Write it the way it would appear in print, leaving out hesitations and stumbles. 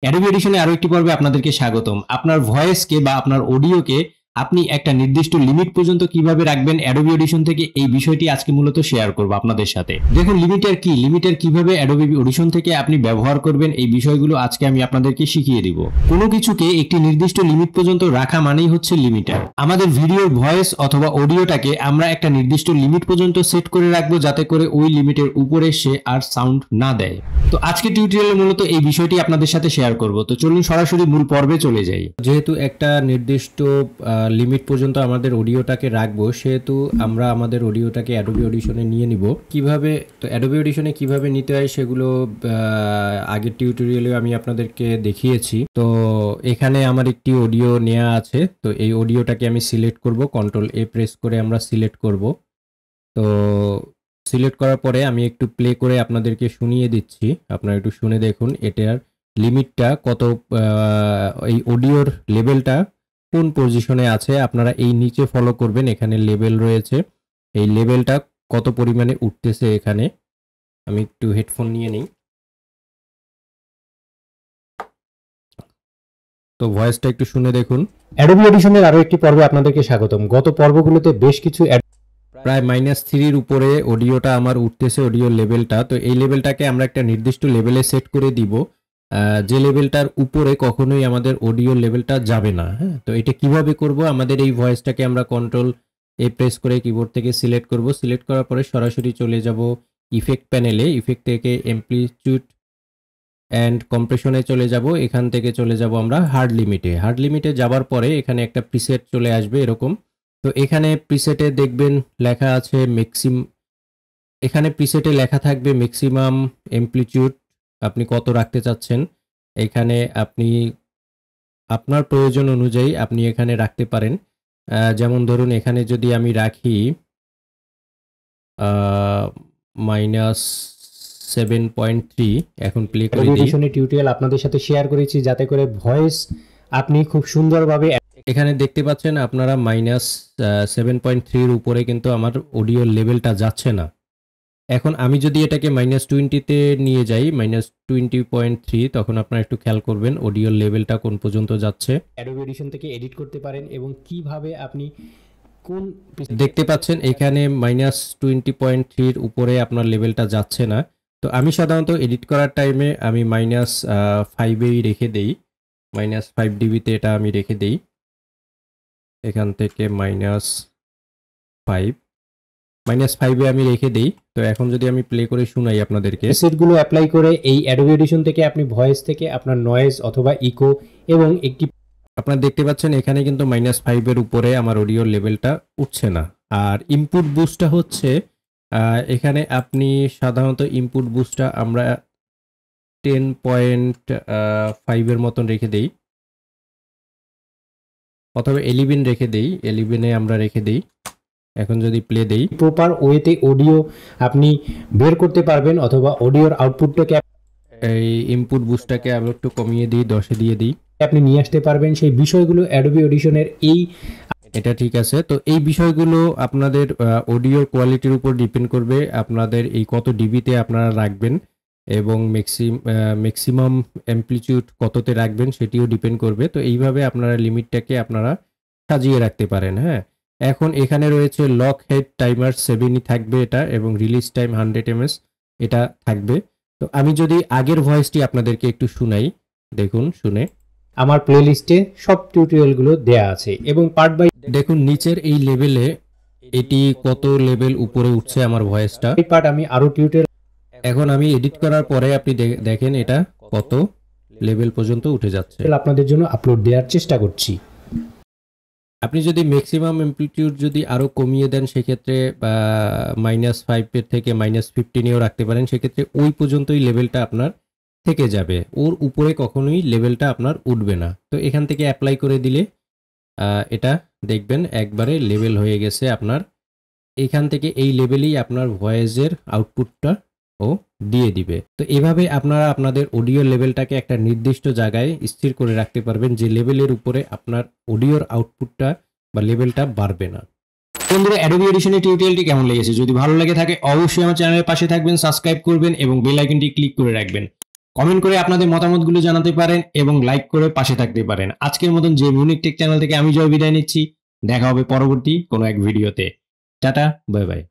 Adobe এডিশনে আরো একটি পর্বে আপনাদেরকে স্বাগতম। আপনার ভয়েসকে বা আপনার অডিওকে আপনি একটা নির্দিষ্ট লিমিট পর্যন্ত কিভাবে রাখবেন অ্যাডোবি অডিশন থেকে, এই বিষয়টি আজকে মূলত শেয়ার করব আপনাদের সাথে। দেখুন লিমিটার কি, লিমিটার কিভাবে অ্যাডোবি অডিশন থেকে আপনি ব্যবহার করবেন, এই বিষয়গুলো আজকে আমি আপনাদেরকে শিখিয়ে দিব। কোনো কিছুকে একটি নির্দিষ্ট লিমিট পর্যন্ত রাখা মানেই হচ্ছে লিমিটার। আমাদের ভিডিওর ভয়েস অথবা অডিওটাকে আমরা একটা নির্দিষ্ট লিমিট পর্যন্ত সেট করে রাখবো, যাতে করে ওই লিমিটের উপরে সে আর সাউন্ড না দেয়। তো আজকে টিউটোরিয়ালে মূলত এই বিষয়টি আপনাদের সাথে শেয়ার করব। তো চলুন সরাসরি মূল পর্বে চলে যাই। যেহেতু একটা নির্দিষ্ট লিমিট পর্যন্ত আমাদের অডিওটাকে রাখবো, সেহেতু আমরা আমাদের অডিওটাকে অ্যাডোবি অডিশনে নিয়ে নিব। কিভাবে, তো অ্যাডোবি অডিশনে কিভাবে নিতে হয় সেগুলো আগের টিউটোরিয়ালে আমি আপনাদেরকে দেখিয়েছি। তো এখানে আমার একটি অডিও নেওয়া আছে, তো এই অডিওটাকে আমি সিলেক্ট করব, কন্ট্রোল এ প্রেস করে আমরা সিলেক্ট করব। তো সিলেক্ট করার পরে আমি একটু প্লে করে আপনাদেরকে শুনিয়ে দিচ্ছি, আপনারা একটু শুনে দেখুন এটার লিমিটটা কত, এই অডিওর লেভেলটা কোন পজিশনে আছে। আপনারা এই নিচে ফলো করবেন, এখানে লেভেল রয়েছে, এই লেভেলটা কত পরিমাণে উঠতেছে এখানে। আমি একটু হেডফোন নিয়ে নিই, তো ভয়েসটা একটু শুনে দেখুন। অ্যাডোবি অডিশনের আরো একটি পর্বে আপনাদেরকে স্বাগতম। গত পর্বগুলোতে বেশ কিছু প্রায় -3 উপরে অডিওটা আমার উঠতেছে, অডিও লেভেলটা। তো এই লেভেলটাকে আমরা একটা নির্দিষ্ট লেভেলে সেট করে দিব, যে লেভেলটার উপরে কখনোই আমাদের অডিও লেভেলটা যাবে না। হ্যাঁ, তো এটা কিভাবে করব, আমাদের এই ভয়েসটাকে আমরা কন্ট্রোল এ প্রেস করে কিবোর্ড থেকে সিলেক্ট করব। সিলেক্ট করার পরে সরাসরি চলে যাব ইফেক্ট প্যানেলে, ইফেক্ট থেকে অ্যামপ্লিটিউড অ্যান্ড কম্প্রেশনে চলে যাব। এখান থেকে চলে যাব আমরা হার্ড লিমিটে। হার্ড লিমিটে যাবার পরে এখানে একটা প্রিসেট চলে আসবে এরকম। তো এখানে প্রিসেটে দেখবেন লেখা আছে এখানে প্রিসেটে লেখা থাকবে ম্যাক্সিমাম অ্যামপ্লিটিউড আপনি কত রাখতে চাচ্ছেন। এখানে আপনি আপনার প্রয়োজন অনুযায়ী আপনি এখানে রাখতে পারেন। যেমন ধরুন এখানে যদি আমি রাখি -7.3, এখন প্লে করে দিই। এডিশনের টিউটোরিয়াল আপনাদের সাথে শেয়ার করেছি, যাতে করে ভয়েস আপনি খুব সুন্দরভাবে এখানে দেখতে পাচ্ছেন আপনারা -7.3 উপরে কিন্তু আমার অডিও লেভেলটা যাচ্ছে না। এখন আমি যদি এটাকে -20-তে নিয়ে যাই, -20.3, তখন আপনারা একটু খেয়াল করবেন অডিও লেভেলটা কোন পর্যন্ত যাচ্ছে। অ্যাডোবি এডিশন থেকে এডিট করতে পারেন এবং কিভাবে আপনি কোন দেখতে পাচ্ছেন এখানে -20.3 উপরে আপনার লেভেলটা যাচ্ছে না। তো আমি সাধারণত এডিট করার টাইমে আমি -5-এই রেখে দেই, -5 ডিবিতে এটা আমি রেখে দেই। এখান থেকে -5 আমি রেখে দেই। তো এখন যদি আমি প্লে করে শুনাই আপনাদেরকে, সেটগুলো অ্যাপ্লাই করে এই অ্যাডোবি এডিশন থেকে আপনি ভয়েস থেকে আপনার নয়েজ অথবা ইকো এবং একটি, আপনারা দেখতে পাচ্ছেন এখানে কিন্তু -5 এর উপরে আমার অডিও লেভেলটা উঠছে না। আর ইনপুট বুস্টটা হচ্ছে এখানে আপনি সাধারণত ইনপুট বুস্টটা আমরা 10.5 এর মতন রেখে দেই, অথবা 11 রেখে দেই, 11-এ আমরা রেখে দেই। এখন যদি প্লে দেই, প্রপার ওয়েতে অডিও আপনি বের করতে পারবেন, অথবা অডিওর আউটপুটটাকে এই ইনপুট বুস্টটাকে আবার একটু কমিয়ে দিই, 10-এ দিয়ে দিই। আপনি নিয়ে আসতে পারবেন। সেই বিষয়গুলো অ্যাডোবি এডিশনের এই, এটা ঠিক আছে। তো এই বিষয়গুলো আপনাদের অডিওর কোয়ালিটির উপর ডিপেন্ড করবে, আপনাদের এই কত ডিবিতে আপনারা রাখবেন এবং ম্যাক্সিমাম অ্যামপ্লিটিউড কততে রাখবেন সেটিও ডিপেন্ড করবে। তো এইভাবে আপনারা লিমিটটাকে আপনারা সাজিয়ে রাখতে পারেন। হ্যাঁ, এখন এখানে রয়েছে লক হেড টাইমার 7ই থাকবে এটা, এবং রিলিজ টাইম 100 ms এটা থাকবে। তো আমি যদি আগের ভয়েসটি আপনাদেরকে একটু শুনাই, দেখুন শুনে। আমার প্লেলিস্টে সব টিউটোরিয়ালগুলো দেয়া আছে এবং পার্ট বাই দেখুন নিচের এই লেভেলে এটি কত লেভেল উপরে উঠছে আমার ভয়েসটা। পার্ট আমি আরো টিউটোরিয়াল এখন আমি এডিট করার পরে আপনি দেখেন এটা কত লেভেল পর্যন্ত উঠে যাচ্ছে। আপনাদের জন্য আপলোড দেওয়ার চেষ্টা করছি। আপনি যদি ম্যাক্সিমাম অ্যামপ্লিটিউড যদি আরো কমিয়ে দেন, সেক্ষেত্রে -5 এর থেকে -15-এও রাখতে পারেন, সেক্ষেত্রে ওই পর্যন্তই লেভেলটা আপনার থেকে যাবে, ওর উপরে কখনোই লেভেলটা আপনার উঠবে না। তো এখান থেকে অ্যাপ্লাই করে দিলে এটা দেখবেন একবারে লেভেল হয়ে গেছে আপনার। এখান থেকে এই লেভেলেই আপনার ভয়েসের আউটপুটটা ও দিয়ে দিবে। তো এভাবে আপনারা আপনাদের অডিও লেভেলটাকে একটা নির্দিষ্ট জায়গায় স্থির করে রাখতে পারবেন, যে লেভেলের উপরে আপনার অডিওর আউটপুটটা বা লেভেলটা বাড়বে না। বন্ধুরা, অ্যাডোবি এডিশনের টিউটোরিয়ালটি কেমন লেগেছে? যদি ভালো লেগে থাকে অবশ্যই আমার চ্যানেলের পাশে থাকবেন, সাবস্ক্রাইব করবেন এবং বেল আইকনটি ক্লিক করে রাখবেন। কমেন্ট করে আপনাদের মতামতগুলো জানাতে পারেন এবং লাইক করে পাশে থাকতে পারেন। আজকের মতন যে ইউনিক টেক চ্যানেল থেকে আমি জয় বিদায় নিচ্ছি। দেখা হবে পরবর্তী কোনো এক ভিডিওতে। Tata, bye bye.